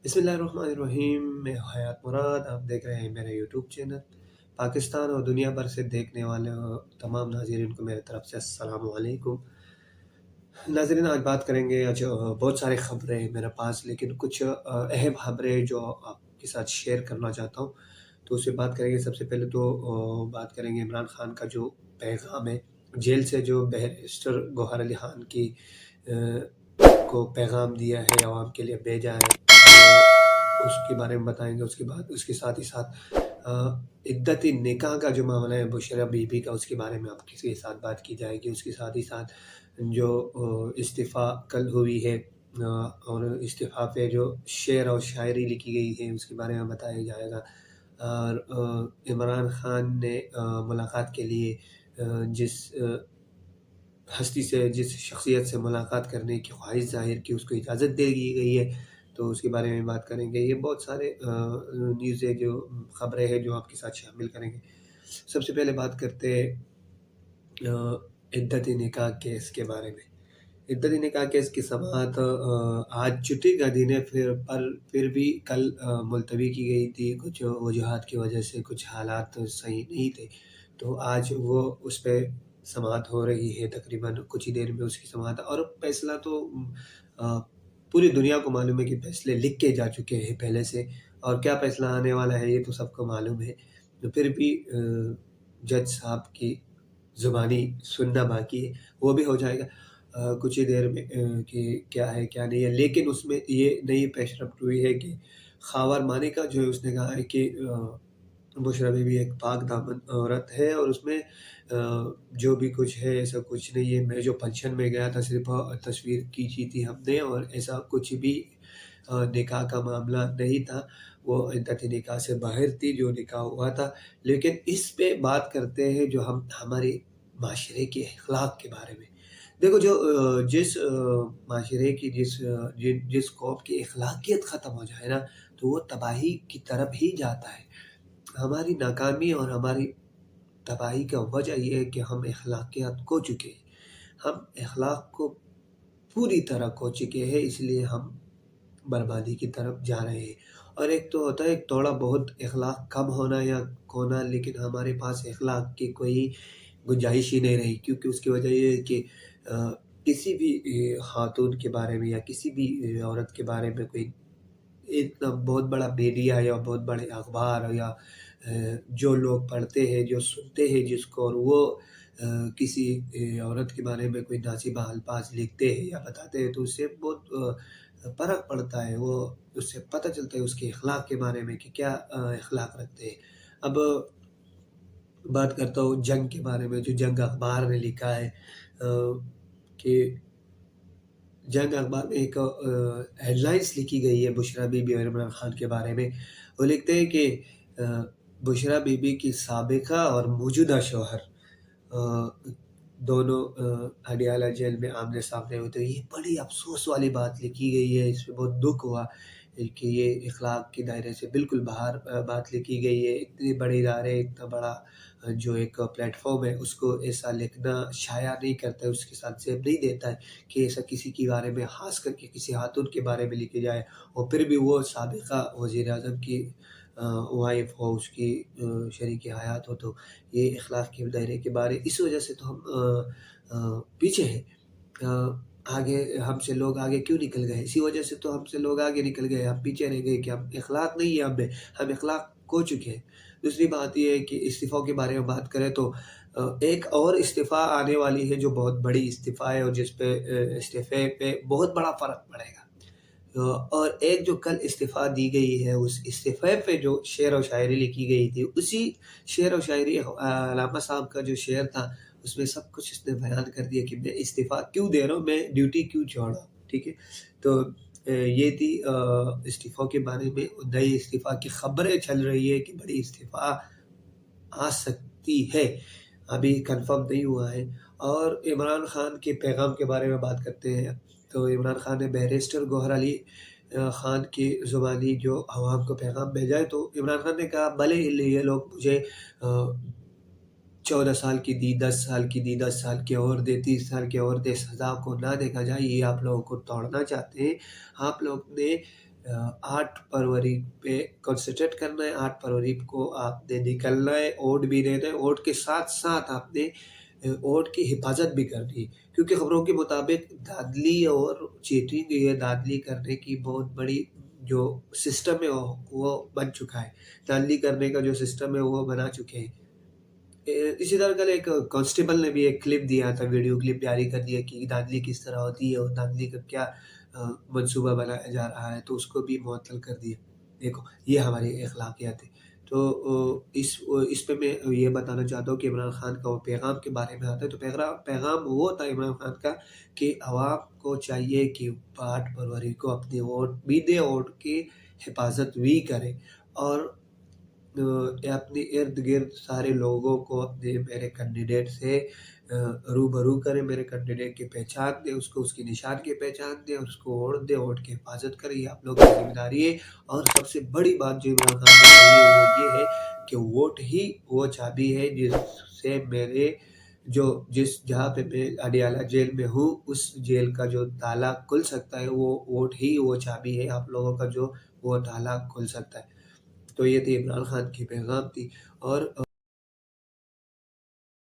बिस्मिल्लाहिर्रहमानिर्रहीम। मैं हयात मुराद, आप देख रहे हैं मेरा यूट्यूब चैनल। पाकिस्तान और दुनिया भर से देखने वाले तमाम नाज़रीन को मेरी तरफ से अस्सलामु अलैकुम। नाज़रीन, आज बात करेंगे। आज बहुत सारी ख़बरें हैं मेरे पास, लेकिन कुछ अहम ख़बरें जो आपके साथ शेयर करना चाहता हूँ, तो उससे बात करेंगे। सबसे पहले तो बात करेंगे इमरान खान का जो पैगाम है, जेल से जो बैरिस्टर गौहर अली खान की को पैगाम दिया है, आवाम के लिए भेजा है, तो उसके बारे में बताएंगे। उसके बाद उसके साथ ही साथ इद्दत निकाह का जो मामला है बुशरा बीबी का, उसके बारे में आपके के साथ बात की जाएगी। उसके साथ ही साथ जो इस्तीफ़ा कल हुई है, और इस्तीफ़ा पे जो शेर और शायरी लिखी गई है, उसके बारे में बताया जाएगा। और इमरान खान ने मुलाकात के लिए जिस हस्ती से, जिस शख्सियत से मुलाकात करने की ख्वाहिश ज़ाहिर की, उसको इजाज़त दे दी गई है, तो उसके बारे में बात करेंगे। ये बहुत सारे न्यूज़ें जो ख़बरें हैं जो आपके साथ शामिल करेंगे। सबसे पहले बात करते हैं इद्दत निकाह केस के बारे में। इद्दत निकाह केस की समाअत आज छुट्टी का दिन है, फिर भी कल मुलतवी की गई थी। कुछ वजूहात की वजह से कुछ हालात सही नहीं थे, तो आज वो उस पे समाअत हो रही है। तकरीबन कुछ ही देर में उसकी समाअत, और फैसला तो अ, पूरी दुनिया को मालूम है कि फैसले लिख के जा चुके हैं पहले से, और क्या फैसला आने वाला है ये तो सबको मालूम है। तो फिर भी जज साहब की ज़ुबानी सुनना बाकी है, वो भी हो जाएगा कुछ ही देर में कि क्या है क्या नहीं है। लेकिन उसमें ये नई पेशरफ्त हुई है कि ख़ावर मानिका जो है, उसने कहा है कि बुशरा बीबी एक पाक दामन औरत है, और उसमें जो भी कुछ है ऐसा कुछ नहीं है। मैं जो फंक्शन में गया था, सिर्फ़ तस्वीर खींची थी हमने, और ऐसा कुछ भी निकाह का मामला नहीं था। वो इद्दत निकाह से बाहर थी जो निकाह हुआ था। लेकिन इस पे बात करते हैं जो हम हमारे माशरे के अखलाक के बारे में। देखो, जो जिस माशरे की जिस कौम की अखलाकियत ख़त्म हो जाए ना, तो वो तबाही की तरफ ही जाता है। हमारी नाकामी और हमारी तबाही का वजह ये है कि हम अखलाकियात खो चुके हैं। हम अखलाक को पूरी तरह खो चुके हैं, इसलिए हम बर्बादी की तरफ जा रहे हैं। और एक तो होता है थोड़ा बहुत अखलाक कम होना या खोना, लेकिन हमारे पास अखलाक की कोई गुंजाइश ही नहीं रही, क्योंकि उसकी वजह ये है कि अ, किसी भी खातून के बारे में या किसी भी औरत के बारे में कोई इतना बहुत बड़ा मीडिया या बहुत बड़े अखबार या जो लोग पढ़ते हैं, जो सुनते हैं जिसको, और वो किसी औरत के बारे में कोई नासिबा अल्फाज लिखते हैं या बताते हैं, तो उससे बहुत फ़र्क पड़ता है। वो उससे पता चलता है उसके अखलाक के बारे में कि क्या अखलाक रखते हैं। अब बात करता हूँ जंग के बारे में, जो जंग अखबार ने लिखा है कि जंग अखबार में एक हेडलाइंस लिखी गई है बुशरा बीबी और इमरान खान के बारे में। वो लिखते हैं कि अ, बुशरा बीबी की साबिका और मौजूदा शौहर दोनों अडयाला जेल में आमने-सामने हुए। तो ये बड़ी अफ़सोस वाली बात लिखी गई है, इसमें बहुत दुःख हुआ कि ये इख़लाक़ के दायरे से बिल्कुल बाहर बात लिखी गई है। इतने बड़े इदारे, इतना बड़ा जो एक प्लेटफ़ॉर्म है, उसको ऐसा लिखना शाया नहीं करता है, उसके साथ ज़ेब नहीं देता है कि ऐसा किसी के बारे में, ख़ास करके किसी खातून के बारे में लिखी जाए, और फिर भी वो साबिक़ा वज़ीर-ए-आज़म की वाइफ़ हो, उसकी शरीक हयात हो, तो ये इख़लाक़ के दायरे के बारे, इस वजह से तो हम पीछे हैं। आगे हमसे लोग आगे क्यों निकल गए? इसी वजह से तो हमसे लोग आगे निकल गए, हम पीछे रह गए कि हम इख़लाक़ नहीं है हम में, हम इख़लाक़ खो चुके हैं। दूसरी बात ये है कि इस्तीफ़ों के बारे में बात करें तो एक और इस्तीफ़ा आने वाली है जो बहुत बड़ी इस्तीफ़ा है, और जिस पे इस्तीफ़े पे बहुत बड़ा फ़र्क पड़ेगा। और एक जो कल इस्तीफ़ा दी गई है, उस इस्तीफ़े पे जो शेर और शायरी लिखी गई थी, उसी शेर और शायरी अल्लामा साहब का जो शेर था, उसमें सब कुछ इसने बयान कर दिया कि मैं इस्तीफ़ा क्यों दे रहा हूँ, मैं ड्यूटी क्यों छोड़ रहा हूँ, ठीक है? तो ये थी इस्तीफ़ों के बारे में। नई इस्तीफ़ा की खबरें चल रही है कि बड़ी इस्तीफ़ा आ सकती है, अभी कन्फ़र्म नहीं हुआ है। और इमरान खान के पैगाम के बारे में बात करते हैं, तो इमरान खान ने बैरिस्टर गौहर अली खान की ज़ुबानी जो अवाम को पैगाम भेजा है, तो इमरान खान ने कहा, भले ही ये लोग मुझे 14 साल की दी, 10 साल की दी, 10 साल की और दे, 30 साल की और दे, सज़ा को ना देखा जाए, ये आप लोगों को तोड़ना चाहते हैं। आप लोग ने 8 फरवरी पे कंसंट्रेट करना है, 8 फरवरी को आपने निकलना है, वोट भी देना है, वोट के साथ-साथ आपने वोट की हिफाज़त भी करनी है। क्योंकि खबरों के मुताबिक धाँधली और चीटिंग, ये धाँधली करने की बहुत बड़ी जो सिस्टम है वो बन चुका है। धाँधली करने का जो सिस्टम है वो बना चुके हैं। इसी तरह कल एक कांस्टेबल ने भी एक क्लिप दिया था, वीडियो क्लिप जारी कर दिया कि धाँधली किस तरह होती है और धाँधली का क्या मंसूबा बनाया जा रहा है, तो उसको भी मुअत्तल कर दिया। देखो, ये हमारी अखलाकियात है। तो इस पे मैं ये बताना चाहता हूँ कि इमरान खान का वो पैगाम के बारे में आता है, तो पैगाम वो था इमरान खान का कि अवाम को चाहिए कि 8 फरवरी को अपने वोट भी दें, वोट की हिफाज़त भी करें और अपने इर्द-गिर्द सारे लोगों को अपने मेरे कैंडिडेट से रूबरू करें, मेरे कैंडिडेट की पहचान दें, उसको उसकी निशान की पहचान दें, उसको वोट दें, वोट की हिफाज़त करें, ये आप लोगों की ज़िम्मेदारी है। और सबसे बड़ी बात जो इमरान खान ने कही है वो ये है कि वोट ही वो चाबी है जिससे मेरे जो जिस जहाँ पे मैं अडयाला जेल में हूँ, उस जेल का जो ताला खुल सकता है, वो वोट ही वो चाबी है, आप लोगों का जो वो ताला खुल सकता है। तो ये थी इमरान खान की पैगाम थी और